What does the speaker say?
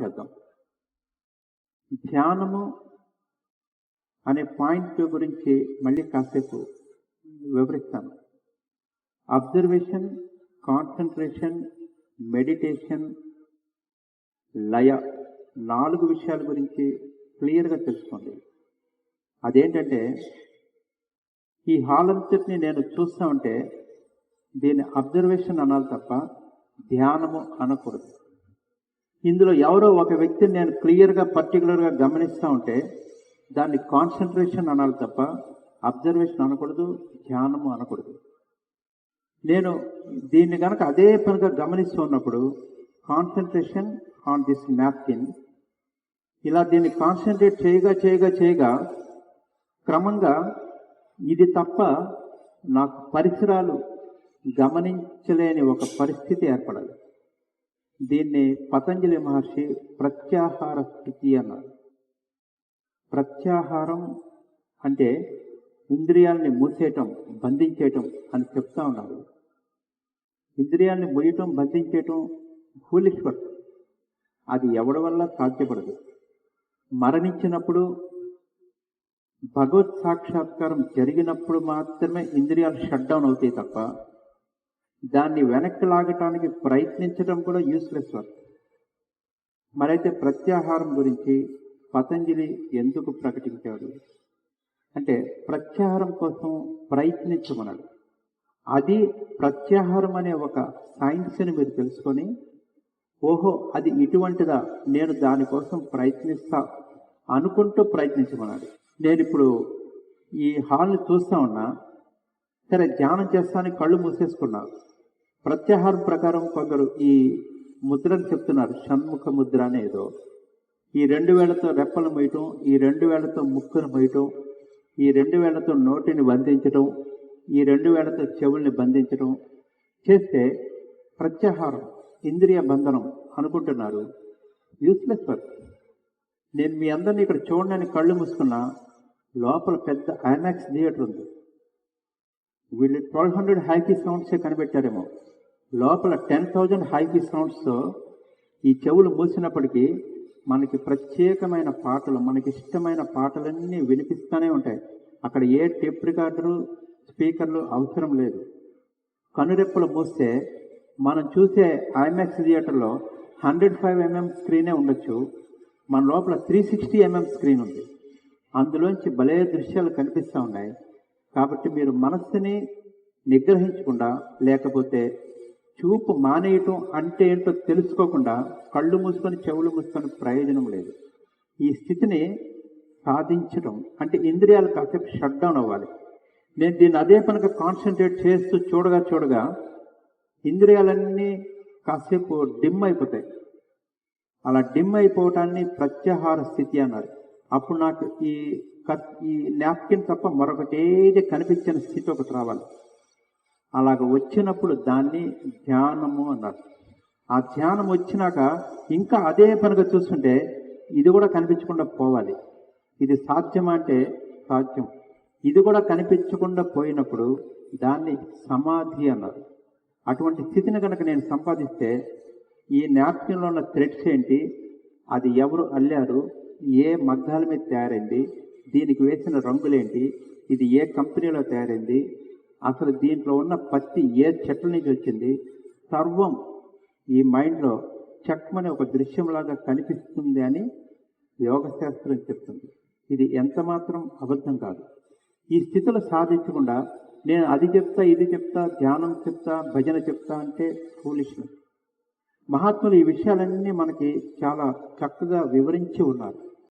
చేద్దాం. ధ్యానము అనే పాయింట్ గురించి మళ్ళీ కాసేపు వివరిస్తాను. అబ్జర్వేషన్, కాన్సన్ట్రేషన్, మెడిటేషన్, లయ 4 విషయాల గురించి క్లియర్గా తెలుసుకోండి. అదేంటంటే ఈ హాల్ అంతటిని నేను చూస్తూ ఉంటే దీన్ని అబ్జర్వేషన్ అనాలి తప్ప ధ్యానము అనకూడదు. ఇందులో ఎవరో ఒక వ్యక్తిని నేను క్లియర్గా పర్టికులర్గా గమనిస్తూ ఉంటే దాన్ని కాన్సన్ట్రేషన్ అనాలి తప్ప అబ్జర్వేషన్ అనకూడదు, ధ్యానము అనకూడదు. నేను దీన్ని కనుక అదే పనిగా గమనిస్తూ ఉన్నప్పుడు కాన్సన్ట్రేషన్ ఆన్ దిస్ నాప్కిన్, ఇలా దీన్ని కాన్సన్ట్రేట్ చేయగా క్రమంగా ఇది తప్ప నాకు పరిసరాలు గమనించలేని ఒక పరిస్థితి ఏర్పడాలి. దీన్ని పతంజలి మహర్షి ప్రత్యాహార స్థితి అన్నారు. ప్రత్యాహారం అంటే ఇంద్రియాలని మూసేయటం, బంధించేయటం అని చెప్తా ఉన్నారు. ఇంద్రియాలని మూయటం, బంధించేయటం ఫూలిష్ వర్క్. అది ఎవడి వల్ల సాధ్యపడదు. మరణించినప్పుడు భగవత్ సాక్షాత్కారం జరిగినప్పుడు మాత్రమే ఇంద్రియాలు షట్ డౌన్ అవుతాయి తప్ప దాన్ని వెనక్కి లాగటానికి ప్రయత్నించడం కూడా యూస్లెస్ వర్క్. మరైతే ప్రత్యాహారం గురించి పతంజలి ఎందుకు ప్రకటించాడు అంటే ప్రత్యాహారం కోసం ప్రయత్నించమన్నాడు. అది ప్రత్యాహారం అనే ఒక సైన్స్ని మీరు తెలుసుకొని, ఓహో అది ఇటువంటిదా, నేను దానికోసం ప్రయత్నిస్తా అనుకుంటూ ప్రయత్నించమన్నాడు. నేను ఇప్పుడు ఈ హాల్ని చూస్తా ఉన్నా, సరే ధ్యానం చేస్తానని కళ్ళు మూసేసుకున్నా. ప్రత్యాహారం ప్రకారం కొందరు ఈ ముద్రను చెప్తున్నారు, షణ్ముఖ ముద్ర అనేదో. ఈ 2 వేళ్లతో రెప్పలు మొయ్యటం, ఈ 2 వేళ్లతో ముక్కును మొయ్యటం, ఈ 2 వేళ్లతో నోటిని బంధించటం, ఈ 2 వేళ్లతో చెవుల్ని బంధించటం చేస్తే ప్రత్యాహారం, ఇంద్రియ బంధనం అనుకుంటున్నారు. Useless work. నేను మీ అందరినీ ఇక్కడ చూడడానికి కళ్ళు మూసుకున్నా, లోపల పెద్ద ఐమాక్స్ థియేటర్ ఉంది. వీళ్ళు 1200 హైఫీ సౌండ్సే కనిపెట్టారేమో, లోపల 10,000 హైఫీ సౌండ్స్తో ఈ చెవులు మూసినప్పటికీ మనకి ప్రత్యేకమైన పాటలు, మనకి ఇష్టమైన పాటలన్నీ వినిపిస్తూనే ఉంటాయి. అక్కడ ఏ టేప్ రికార్డరు, స్పీకర్లు అవసరం లేదు. కనురెప్పలు మూస్తే మనం చూసే ఐమాక్స్ థియేటర్లో 105 mm స్క్రీనే ఉండొచ్చు, మన లోపల 360 mm స్క్రీన్ ఉంది. అందులోంచి భలే దృశ్యాలు కనిపిస్తూ ఉన్నాయి. కాబట్టి మీరు మనస్సుని నిగ్రహించకుండా, లేకపోతే చూపు మానేయటం అంటే ఏంటో తెలుసుకోకుండా కళ్ళు మూసుకొని చెవులు మూసుకొని ప్రయోజనం లేదు. ఈ స్థితిని సాధించడం అంటే ఇంద్రియాలు కాసేపు షట్ డౌన్ అవ్వాలి. నేను దీన్ని అదే పనిగా కాన్సన్ట్రేట్ చేస్తూ చూడగా ఇంద్రియాలన్నీ కాసేపు డిమ్ అయిపోతాయి. అలా డిమ్ అయిపోవటాన్ని ప్రత్యాహార స్థితి అన్నారు. అప్పుడు నాకు ఈ నాప్కిన్ తప్ప మరొకటేది కనిపించిన స్థితి ఒకటి రావాలి. అలాగ వచ్చినప్పుడు దాన్ని ధ్యానము అన్నారు. ఆ ధ్యానం వచ్చినాక ఇంకా అదే పనిగా చూస్తుంటే ఇది కూడా కనిపించకుండా పోవాలి. ఇది సాధ్యమా అంటే సాధ్యం. ఇది కూడా కనిపించకుండా పోయినప్పుడు దాన్ని సమాధి అన్నారు. అటువంటి స్థితిని కనుక నేను సంపాదిస్తే ఈ నాప్కిన్లో ఉన్న థ్రెడ్స్ ఏంటి, అది ఎవరు అల్లారు, ఏ మగ్గాల మీద తయారైంది, దీనికి వేసిన రంగులేంటి, ఇది ఏ కంపెనీలో తయారైంది, అసలు దీంట్లో ఉన్న పత్తి ఏ చెట్ల నుంచి వచ్చింది, సర్వం ఈ మైండ్లో చక్కమని ఒక దృశ్యంలాగా కనిపిస్తుంది అని యోగశాస్త్రం చెప్తుంది. ఇది ఎంత మాత్రం అబద్ధం కాదు. ఈ స్థితిలో సాధించకుండా నేను అది చెప్తా, ఇది చెప్తా, ధ్యానం చెప్తా, భజన చెప్తా అంటే ఫూలిష్నెస్. మహాత్ములు ఈ విషయాలన్నీ మనకి చాలా చక్కగా వివరించి ఉన్నారు.